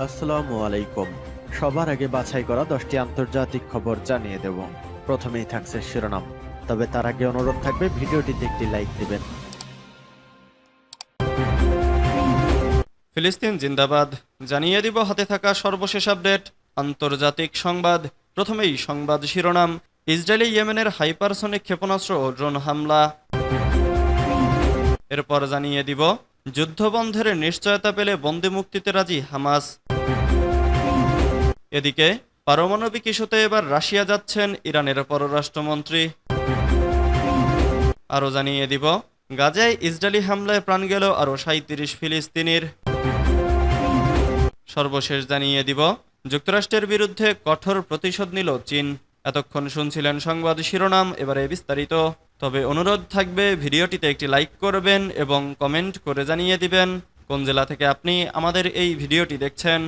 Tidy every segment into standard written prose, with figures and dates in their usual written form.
আসসালামু আলাইকুম। সবার আগে বাছাই করা 10টি আন্তর্জাতিক খবর জানিয়ে দেব। প্রথমেই থাকছে শিরোনাম, তবে তার আগে অনুরোধ থাকবে ভিডিওটিতে একটি লাইক দিবেন। ফিলিস্তিন জিন্দাবাদ জানিয়ে দিব হাতে থাকা সর্বশেষ আপডেট আন্তর্জাতিক সংবাদ। প্রথমেই সংবাদ শিরোনাম, ইসরায়েলি ইয়েমেনের হাইপারসনিক ক্ষেপণাস্ত্র ও ড্রোন হামলা। এরপর জানিয়ে দিব যুদ্ধবন্ধের নিশ্চয়তা পেলে বন্দি মুক্তিতে রাজি হামাস। এদিকে পারমাণবিক ইস্যুতে এবার রাশিয়া যাচ্ছেন ইরানের পররাষ্ট্রমন্ত্রী। আরও জানিয়ে দিব গাজায় ইসরায়েলি হামলায় প্রাণ গেল আরও 37 ফিলিস্তিনির। সর্বশেষ জানিয়ে দিব যুক্তরাষ্ট্রের বিরুদ্ধে কঠোর প্রতিশোধ নিল চীন। এতক্ষণ শুনছিলেন সংবাদ শিরোনাম, এবারে বিস্তারিত। তবে অনুরোধ থাকবে ভিডিওটিতে একটি লাইক করবেন এবং কমেন্ট করে জানিয়ে দিবেন কোন জেলা থেকে আপনি আমাদের এই ভিডিওটি দেখছেন।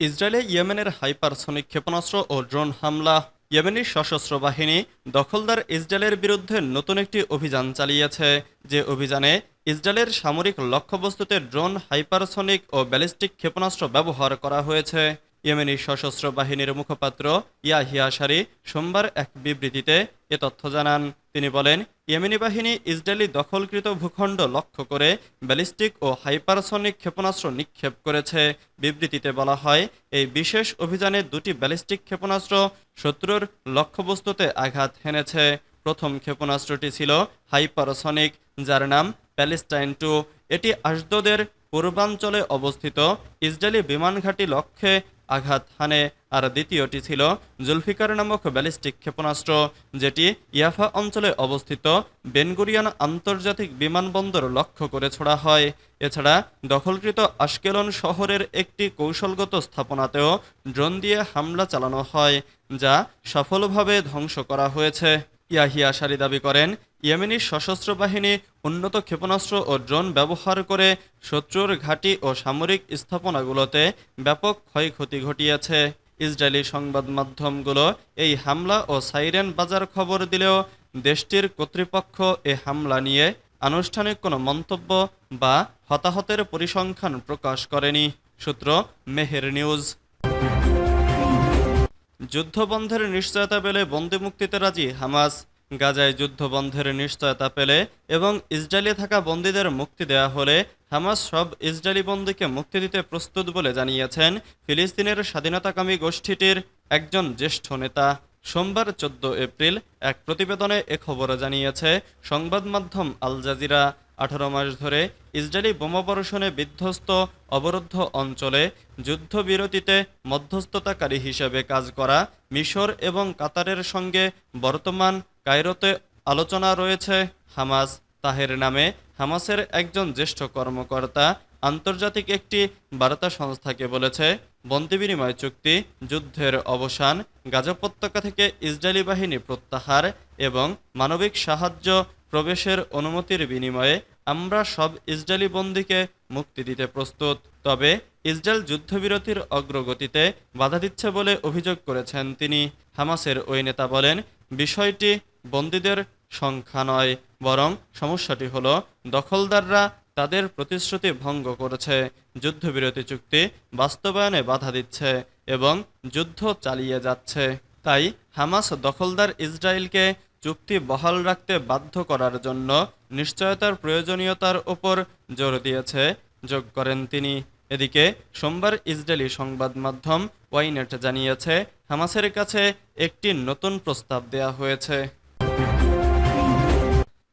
ইসরায়েলে ইয়েমেনের হাইপারসনিক ক্ষেপণাস্ত্র ও ড্রোন হামলা। ইয়েমেনি সশস্ত্র বাহিনী দখলদার ইসরায়েলের বিরুদ্ধে নতুন একটি অভিযান চালিয়েছে, যে অভিযানে ইসরায়েলের সামরিক লক্ষ্যবস্তুতে ড্রোন, হাইপারসনিক ও ব্যালিস্টিক ক্ষেপণাস্ত্র ব্যবহার করা হয়েছে। ইয়েমেনি সশস্ত্র বাহিনীর মুখপাত্র ইয়াহিয়া সারি সোমবার এক বিবৃতিতে এ তথ্য জানান। তিনি বলেন, ইয়েমেনি বাহিনী ইসরায়েলি দখলকৃত ভূখণ্ড লক্ষ্য করে ব্যালিস্টিক ও হাইপারসনিক ক্ষেপণাস্ত্র নিক্ষেপ করেছে। বিবৃতিতে বলা হয়, এই বিশেষ অভিযানে 2টি ব্যালিস্টিক ক্ষেপণাস্ত্র শত্রুর লক্ষ্যবস্তুতে আঘাত হেনেছে। প্রথম ক্ষেপণাস্ত্রটি ছিল হাইপারসনিক, যার নাম প্যালেস্টাইন 2। এটি আশদোদের পূর্বাঞ্চলে অবস্থিত ইসরায়েলি বিমান ঘাঁটি লক্ষ্যে আঘাত হানে। আর দ্বিতীয়টি ছিল জুলফিকার নামক ব্যালিস্টিক ক্ষেপণাস্ত্র, যেটি ইয়াফা অঞ্চলে অবস্থিত বেনগুরিয়ান আন্তর্জাতিক বিমানবন্দর লক্ষ্য করে ছোড়া হয়। এছাড়া দখলকৃত আশকেলন শহরের একটি কৌশলগত স্থাপনাতেও ড্রোন দিয়ে হামলা চালানো হয়, যা সফলভাবে ধ্বংস করা হয়েছে। ইয়াহিয়া সারি দাবি করেন, ইয়েমেনি সশস্ত্র বাহিনী উন্নত ক্ষেপণাস্ত্র ও ড্রোন ব্যবহার করে শত্রুর ঘাঁটি ও সামরিক স্থাপনাগুলোতে ব্যাপক ক্ষয়ক্ষতি ঘটিয়েছে। ইসরায়েলি সংবাদ মাধ্যমগুলো এই হামলা ও সাইরেন বাজার খবর দিলেও দেশটির কর্তৃপক্ষ এ হামলা নিয়ে আনুষ্ঠানিক কোনো মন্তব্য বা হতাহতের পরিসংখ্যান প্রকাশ করেনি। সূত্র মেহের নিউজ। যুদ্ধবন্ধের নিশ্চয়তা পেলে বন্দি মুক্তিতে রাজি হামাস। গাজায় যুদ্ধবন্ধের নিশ্চয়তা পেলে এবং ইসরায়েলে থাকা বন্দীদের মুক্তি দেয়া হলে হামাস সব ইসরায়েলি বন্দীকে মুক্তি দিতে প্রস্তুত বলে জানিয়েছেন ফিলিস্তিনের স্বাধীনতাকামী গোষ্ঠীটির একজন জ্যেষ্ঠ নেতা। সোমবার 14 এপ্রিল এক প্রতিবেদনে এ খবর জানিয়েছে সংবাদ মাধ্যম আল জাজিরা। 18 মাস ধরে ইসরায়েলি বোমাবর্ষণে বিধ্বস্ত অবরুদ্ধ অঞ্চলে যুদ্ধবিরতিতে মধ্যস্থতাকারী হিসেবে কাজ করা মিশর এবং কাতারের সঙ্গে বর্তমান কায়রোতে আলোচনা রয়েছে। হামাস তাহের নামে হামাসের একজন জ্যেষ্ঠ কর্মকর্তা আন্তর্জাতিক একটি বার্তা সংস্থাকে বলেছে, বন্দি বিনিময় চুক্তি, যুদ্ধের অবসান, গাজা উপত্যকা থেকে ইসরায়েলি বাহিনী প্রত্যাহার এবং মানবিক সাহায্য প্রবেশের অনুমতির বিনিময়ে আমরা সব ইসরায়েলি বন্দীকে মুক্তি দিতে প্রস্তুত। তবে ইসরায়েল যুদ্ধবিরতির অগ্রগতিতে বাধা দিচ্ছে বলে অভিযোগ করেছেন তিনি। হামাসের ওই নেতা বলেন, বিষয়টি বন্দীদের সংখ্যা নয়, বরং সমস্যাটি হলো দখলদাররা তাদের প্রতিশ্রুতি ভঙ্গ করেছে, যুদ্ধবিরতি চুক্তি বাস্তবায়নে বাধা দিচ্ছে এবং যুদ্ধ চালিয়ে যাচ্ছে। তাই হামাস দখলদার ইসরায়েলকে চুক্তি বহাল রাখতে বাধ্য করার জন্য নিশ্চয়তার প্রয়োজনীয়তার ওপর জোর দিয়েছে, যোগ করেন তিনি। এদিকে সোমবার ইসরায়েলি সংবাদ মাধ্যম ওয়াইনেট জানিয়েছে, হামাসের কাছে একটি নতুন প্রস্তাব দেয়া হয়েছে।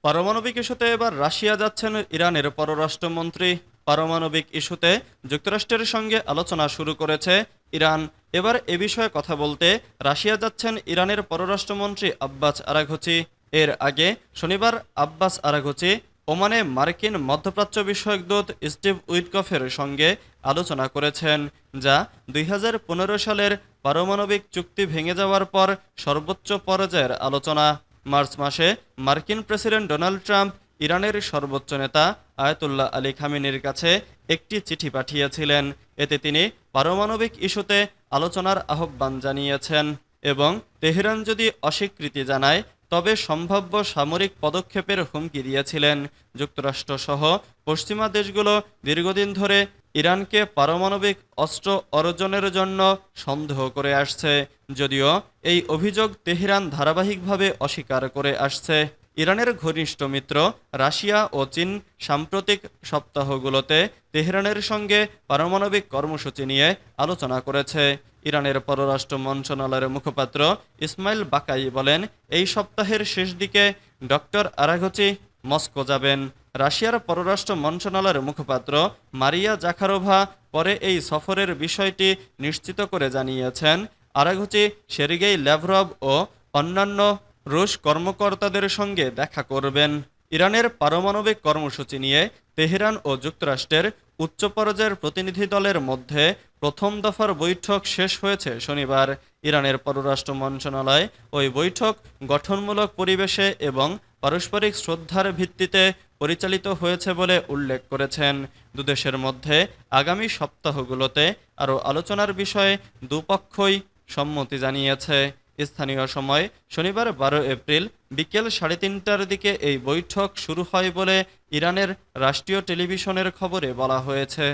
পারমাণবিক ইস্যুতে এবার রাশিয়া যাচ্ছেন ইরানের পররাষ্ট্রমন্ত্রী। পারমাণবিক ইস্যুতে যুক্তরাষ্ট্রের সঙ্গে আলোচনা শুরু করেছে ইরান। এবার এ বিষয়ে কথা বলতে রাশিয়া যাচ্ছেন ইরানের পররাষ্ট্রমন্ত্রী আব্বাস আরাঘচি। এর আগে শনিবার আব্বাস আরাঘচি ওমানে মার্কিন মধ্যপ্রাচ্য বিষয়ক দূত স্টিভ উইটকফের সঙ্গে আলোচনা করেছেন, যা 2015 সালের পারমাণবিক চুক্তি ভেঙে যাওয়ার পর সর্বোচ্চ পর্যায়ের আলোচনা। মার্চ মাসে মার্কিন প্রেসিডেন্ট ডোনাল্ড ট্রাম্প ইরানের সর্বোচ্চ নেতা আয়াতুল্লাহ আলী খামেনির কাছে একটি চিঠি পাঠিয়েছিলেন। এতে তিনি পারমাণবিক ইস্যুতে আলোচনার আহ্বান জানিয়েছেন এবং তেহরান যদি অস্বীকৃতি জানায় তবে সম্ভাব্য সামরিক পদক্ষেপের হুমকি দিয়েছিলেন। যুক্তরাষ্ট্রসহ পশ্চিমা দেশগুলো দীর্ঘদিন ধরে ইরানকে পারমাণবিক অস্ত্র অর্জনের জন্য সন্দেহ করে আসছে, যদিও এই অভিযোগ তেহরান ধারাবাহিকভাবে অস্বীকার করে আসছে। ইরানের ঘনিষ্ঠ মিত্র রাশিয়া ও চীন সাম্প্রতিক সপ্তাহগুলোতে তেহরানের সঙ্গে পারমাণবিক কর্মসূচি নিয়ে আলোচনা করেছে। ইরানের পররাষ্ট্র মন্ত্রণালয়ের মুখপাত্র ইসমাইল বাকাই বলেন, এই সপ্তাহের শেষ দিকে ডক্টর আরাঘচি মস্কো যাবেন। রাশিয়ার পররাষ্ট্র মন্ত্রণালয়ের মুখপাত্র মারিয়া জাখারোভা পরে এই সফরের বিষয়টি নিশ্চিত করে জানিয়েছেন, আরাঘচি সের্গেই ল্যাভরভ ও অন্যান্য রুশ কর্মকর্তাদের সঙ্গে দেখা করবেন। ইরানের পারমাণবিক কর্মসূচি নিয়ে তেহরান ও যুক্তরাষ্ট্রের উচ্চ পর্যায়ের প্রতিনিধি দলের মধ্যে প্রথম দফার বৈঠক শেষ হয়েছে শনিবার। ইরানের পররাষ্ট্র মন্ত্রণালয় ওই বৈঠক গঠনমূলক পরিবেশে এবং পারস্পরিক শ্রদ্ধার ভিত্তিতে পরিচালিত হয়েছে বলে উল্লেখ করেছেন। দুদেশের মধ্যে আগামী সপ্তাহগুলোতে আরও আলোচনার বিষয়ে দুপক্ষই সম্মতি জানিয়েছে। স্থানীয় সময় শনিবার 12 এপ্রিল বিকেল 3:30টার দিকে এই বৈঠক শুরু হয় বলে ইরানের রাষ্ট্রীয় টেলিভিশনের খবরে বলা হয়েছে।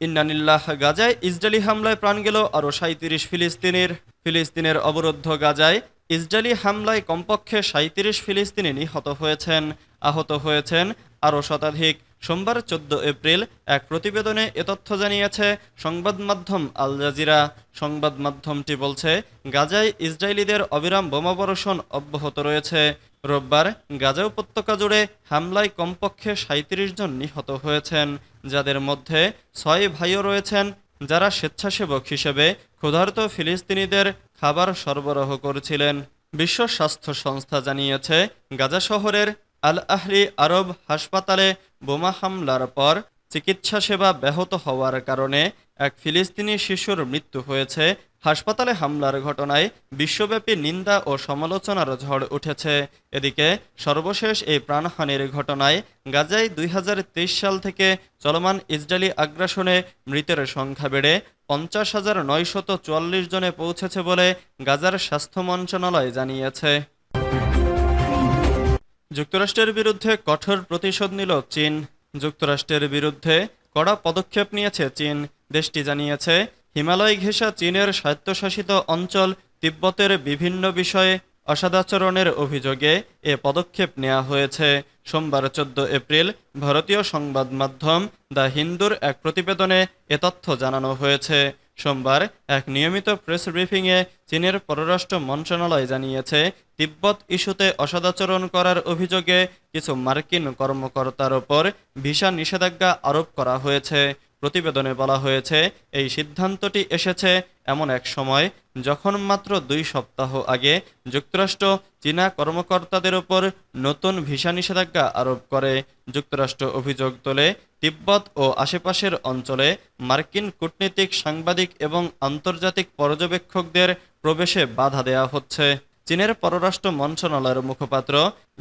ইন্নানিল্লাহ, গাজায় ইসরায়েলি হামলায় প্রাণ গেল আরও 37 ফিলিস্তিনির। ফিলিস্তিনের অবরুদ্ধ গাজায় ইসরায়েলি হামলায় কমপক্ষে 37 ফিলিস্তিনি নিহত হয়েছেন। আহত হয়েছেন আরও শতাধিক। সোমবার 14 এপ্রিল এক প্রতিবেদনে এ তথ্য জানিয়েছে সংবাদ মাধ্যম আল জাজিরা। সংবাদ মাধ্যমটি বলছে, গাজায় ইসরায়েলিদের অবিরাম বোমাবর্ষণ অব্যাহত রয়েছে। রোববার গাজা উপত্যকা জুড়ে হামলায় কমপক্ষে 37 জন নিহত হয়েছেন, যাদের মধ্যে 6 ভাইও রয়েছেন যারা স্বেচ্ছাসেবক হিসেবে ক্ষুধার্ত ফিলিস্তিনিদের খাবার সরবরাহ করেছিলেন। বিশ্ব স্বাস্থ্য সংস্থা জানিয়েছে, গাজা শহরের আল আহলি আরব হাসপাতালে বোমা হামলার পর চিকিৎসা সেবা ব্যাহত হওয়ার কারণে এক ফিলিস্তিনি শিশুর মৃত্যু হয়েছে। হাসপাতালে হামলার ঘটনায় বিশ্বব্যাপী নিন্দা ও সমালোচনার ঝড় উঠেছে। এদিকে সর্বশেষ এই প্রাণহানির ঘটনায় গাজায় 2023 সাল থেকে চলমান ইসরায়েলি আগ্রাসনে মৃতের সংখ্যা বেড়ে 50,944 জনে পৌঁছেছে বলে গাজার স্বাস্থ্য মন্ত্রণালয় জানিয়েছে। যুক্তরাষ্ট্রের বিরুদ্ধে কঠোর প্রতিশোধ নিল চীন। যুক্তরাষ্ট্রের বিরুদ্ধে কড়া পদক্ষেপ নিয়েছে চীন। দেশটি জানিয়েছে, হিমালয় ঘেঁষা চীনের স্বায়ত্তশাসিত অঞ্চল তিব্বতের বিভিন্ন বিষয়ে অসদাচরণের অভিযোগে এ পদক্ষেপ নেওয়া হয়েছে। সোমবার 14 এপ্রিল ভারতীয় সংবাদ মাধ্যম দ্য হিন্দুর এক প্রতিবেদনে এ তথ্য জানানো হয়েছে। সোমবার এক নিয়মিত প্রেস ব্রিফিংয়ে চীনের পররাষ্ট্র মন্ত্রণালয় জানিয়েছে, তিব্বত ইস্যুতে অসদাচরণ করার অভিযোগে কিছু মার্কিন কর্মকর্তার ওপর ভিসা নিষেধাজ্ঞা আরোপ করা হয়েছে। প্রতিবেদনে বলা হয়েছে, এই সিদ্ধান্তটি এসেছে এমন এক সময় যখন মাত্র 2 সপ্তাহ আগে যুক্তরাষ্ট্র চীনা কর্মকর্তাদের ওপর নতুন ভিসা নিষেধাজ্ঞা আরোপ করে। যুক্তরাষ্ট্র অভিযোগ তোলে, তিব্বত ও আশেপাশের অঞ্চলে মার্কিন কূটনীতিক, সাংবাদিক এবং আন্তর্জাতিক পর্যবেক্ষকদের প্রবেশে বাধা দেওয়া হচ্ছে। চীনের পররাষ্ট্র মন্ত্রণালয়ের মুখপাত্র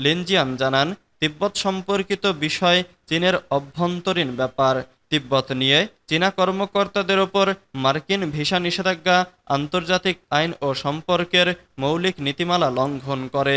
লিনজিয়ান জানান, তিব্বত সম্পর্কিত বিষয় চীনের অভ্যন্তরীণ ব্যাপার। তিব্বত নিয়ে চীনা কর্মকর্তাদের ওপর মার্কিন ভিসা নিষেধাজ্ঞা আন্তর্জাতিক আইন ও সম্পর্কের মৌলিক নীতিমালা লঙ্ঘন করে।